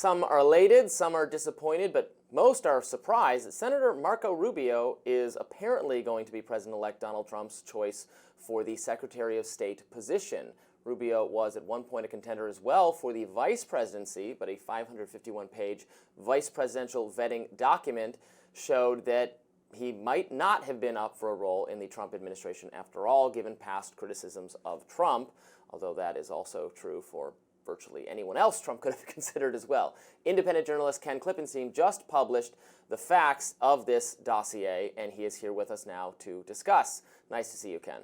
Some are elated, some are disappointed, but most are surprised that Senator Marco Rubio is apparently going to be President-elect Donald Trump's choice for the Secretary of State position. Rubio was at one point a contender as well for the vice presidency, but a 551-page vice presidential vetting document showed that he might not have been up for a role in the Trump administration after all, given past criticisms of Trump, although that is also true for virtually anyone else Trump could have considered as well. Independent journalist Ken Klippenstein just published the facts of this dossier, and he is here with us now to discuss. Nice to see you, Ken.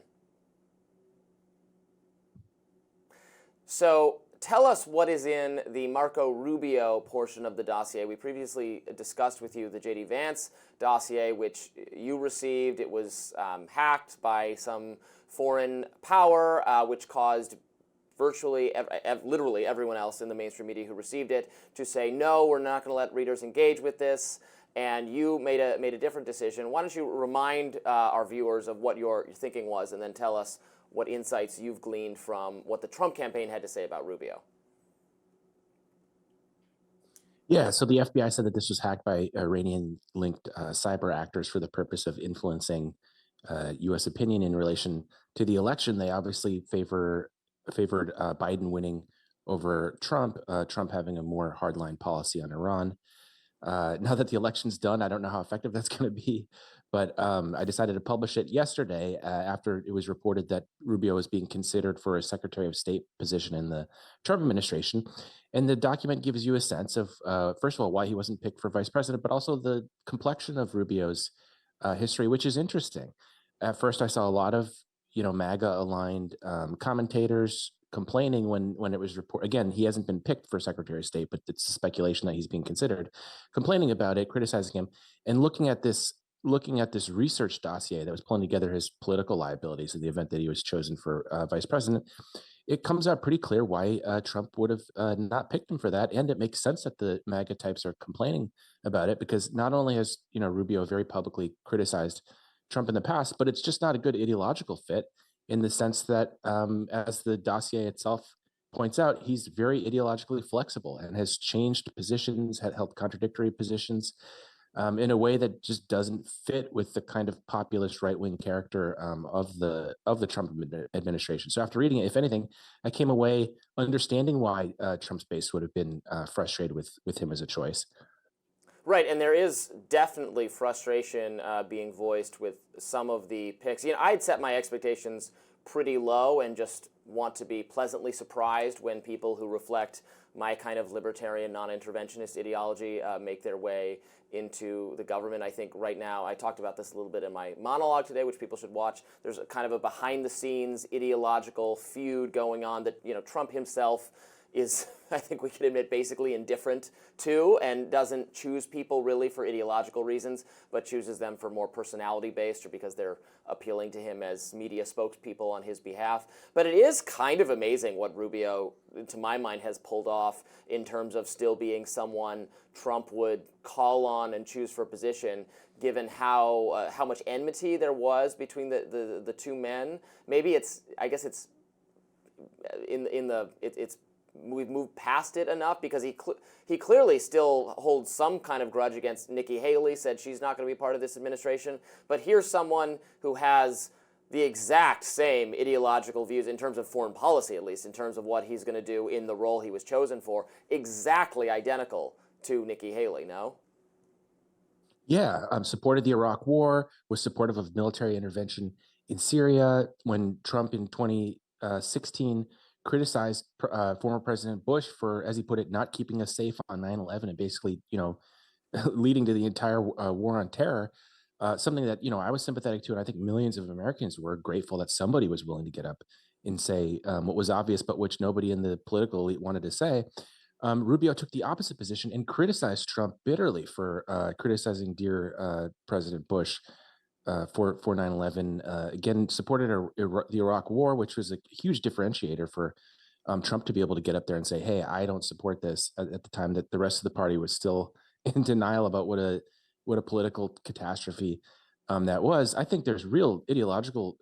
So tell us what is in the Marco Rubio portion of the dossier. We previously discussed with you the J.D. Vance dossier, which you received. It was hacked by some foreign power, which caused virtually, literally everyone else in the mainstream media who received it to say, no, we're not going to let readers engage with this, and you made a different decision. Why don't you remind our viewers of what your thinking was, and then tell us what insights you've gleaned from what the Trump campaign had to say about Rubio. Yeah, so the FBI said that this was hacked by Iranian-linked cyber actors for the purpose of influencing U.S. opinion in relation to the election. They obviously favored Biden winning over Trump, Trump having a more hardline policy on Iran. Now that the election's done, I don't know how effective that's going to be, but I decided to publish it yesterday after it was reported that Rubio was being considered for a Secretary of State position in the Trump administration. And the document gives you a sense of, first of all, why he wasn't picked for vice president, but also the complexion of Rubio's history, which is interesting. At first, I saw a lot of MAGA-aligned commentators complaining when it was reported. Again, he hasn't been picked for Secretary of State, but it's a speculation that he's being considered, complaining about it, criticizing him, and looking at this research dossier that was pulling together his political liabilities in the event that he was chosen for vice president. It comes out pretty clear why Trump would have not picked him for that, and it makes sense that the MAGA types are complaining about it, because not only has Rubio very publicly criticized Trump in the past, but it's just not a good ideological fit in the sense that, as the dossier itself points out, he's very ideologically flexible and has changed positions, had held contradictory positions in a way that just doesn't fit with the kind of populist right-wing character of the Trump administration. So after reading it, if anything, I came away understanding why Trump's base would have been frustrated with him as a choice. Right, and there is definitely frustration being voiced with some of the picks. I'd set my expectations pretty low and just want to be pleasantly surprised when people who reflect my kind of libertarian, non-interventionist ideology make their way into the government. I think right now, I talked about this a little bit in my monologue today, which people should watch. There's a kind of a behind-the-scenes ideological feud going on that, Trump himself is, I think we can admit, basically indifferent to, and doesn't choose people really for ideological reasons, but chooses them for more personality-based or because they're appealing to him as media spokespeople on his behalf. But it is kind of amazing what Rubio, to my mind, has pulled off in terms of still being someone Trump would call on and choose for a position, given how much enmity there was between the two men. Maybe it's we've moved past it enough, because he clearly still holds some kind of grudge against Nikki Haley, said she's not going to be part of this administration. But here's someone who has the exact same ideological views in terms of foreign policy, at least in terms of what he's going to do in the role he was chosen for, exactly identical to Nikki Haley, no? Yeah, supported the Iraq War, was supportive of military intervention in Syria. When Trump in 2016 criticized former President Bush for, as he put it, not keeping us safe on 9/11 and basically, leading to the entire war on terror, something that, I was sympathetic to, and I think millions of Americans were grateful that somebody was willing to get up and say what was obvious, but which nobody in the political elite wanted to say. Rubio took the opposite position and criticized Trump bitterly for criticizing dear President Bush for 9/11. Again, supported the Iraq War, which was a huge differentiator for Trump to be able to get up there and say, hey, I don't support this, at the time that the rest of the party was still in denial about what a political catastrophe that was. I think there's real ideological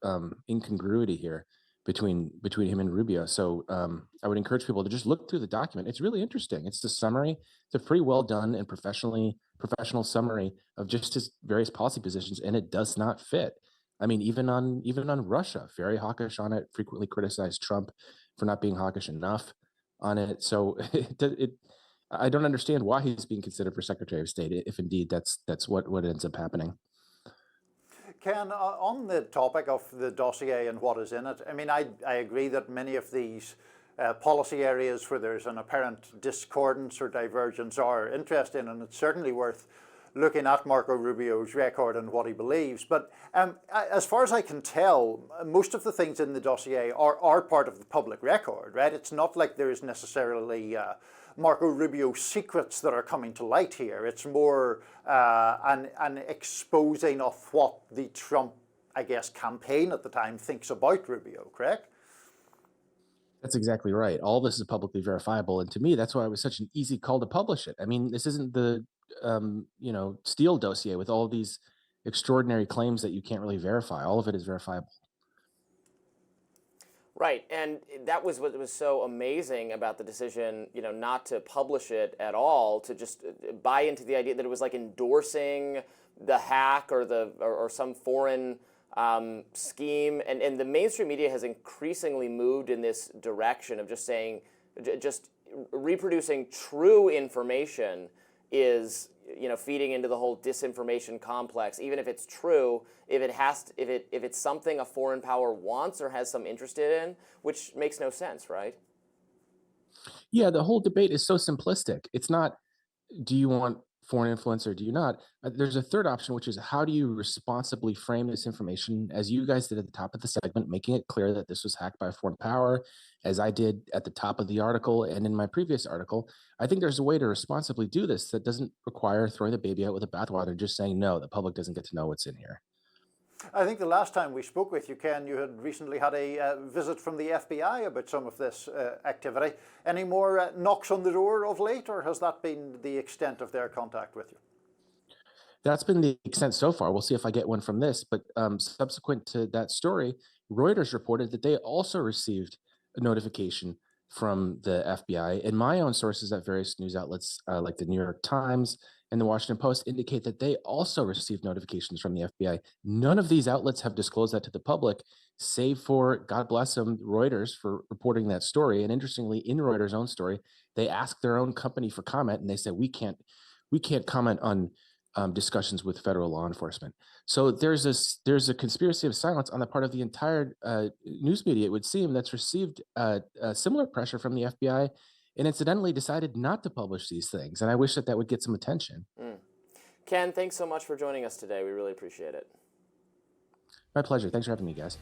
incongruity here between him and Rubio. So I would encourage people to just look through the document. It's really interesting. It's the summary. It's a pretty well done and professional summary of just his various policy positions, and it does not fit. I mean, even on Russia, very hawkish on it. Frequently criticized Trump for not being hawkish enough on it. So I don't understand why he's being considered for Secretary of State if indeed that's what ends up happening. Ken, on the topic of the dossier and what is in it, I mean, I agree that many of these policy areas where there's an apparent discordance or divergence are interesting, and it's certainly worth looking at Marco Rubio's record and what he believes. But as far as I can tell, most of the things in the dossier are part of the public record, right? It's not like there's necessarily Marco Rubio secrets that are coming to light here. It's more an exposing of what the Trump, I guess, campaign at the time thinks about Rubio, correct? That's exactly right. All this is publicly verifiable, and to me, that's why it was such an easy call to publish it. I mean, this isn't the Steele dossier with all of these extraordinary claims that you can't really verify. All of it is verifiable. Right, and that was what was so amazing about the decision, not to publish it at all, to just buy into the idea that it was like endorsing the hack or some foreign scheme, and the mainstream media has increasingly moved in this direction of just saying, just reproducing true information is feeding into the whole disinformation complex. Even if it's true, if it's something a foreign power wants or has some interest in, which makes no sense, right? Yeah, the whole debate is so simplistic. It's not, do you want foreign influence or do you not? There's a third option, which is how do you responsibly frame this information, as you guys did at the top of the segment, making it clear that this was hacked by a foreign power, as I did at the top of the article and in my previous article. I think there's a way to responsibly do this that doesn't require throwing the baby out with the bathwater and just saying, no, the public doesn't get to know what's in here. I think the last time we spoke with you, Ken, you had recently had a visit from the FBI about some of this activity. Any more knocks on the door of late, or has that been the extent of their contact with you? That's been the extent so far. We'll see if I get one from this. But subsequent to that story, Reuters reported that they also received a notification from the FBI. And my own sources at various news outlets like the New York Times and the Washington Post indicate that they also received notifications from the FBI. None of these outlets have disclosed that to the public, save for, God bless them, Reuters for reporting that story. And interestingly, in Reuters' own story, they asked their own company for comment, and they said, we can't comment on discussions with federal law enforcement. So there's a conspiracy of silence on the part of the entire news media, it would seem, that's received similar pressure from the FBI and incidentally decided not to publish these things. And I wish that would get some attention. Ken, thanks so much for joining us today. We really appreciate it. My pleasure. Thanks for having me, guys.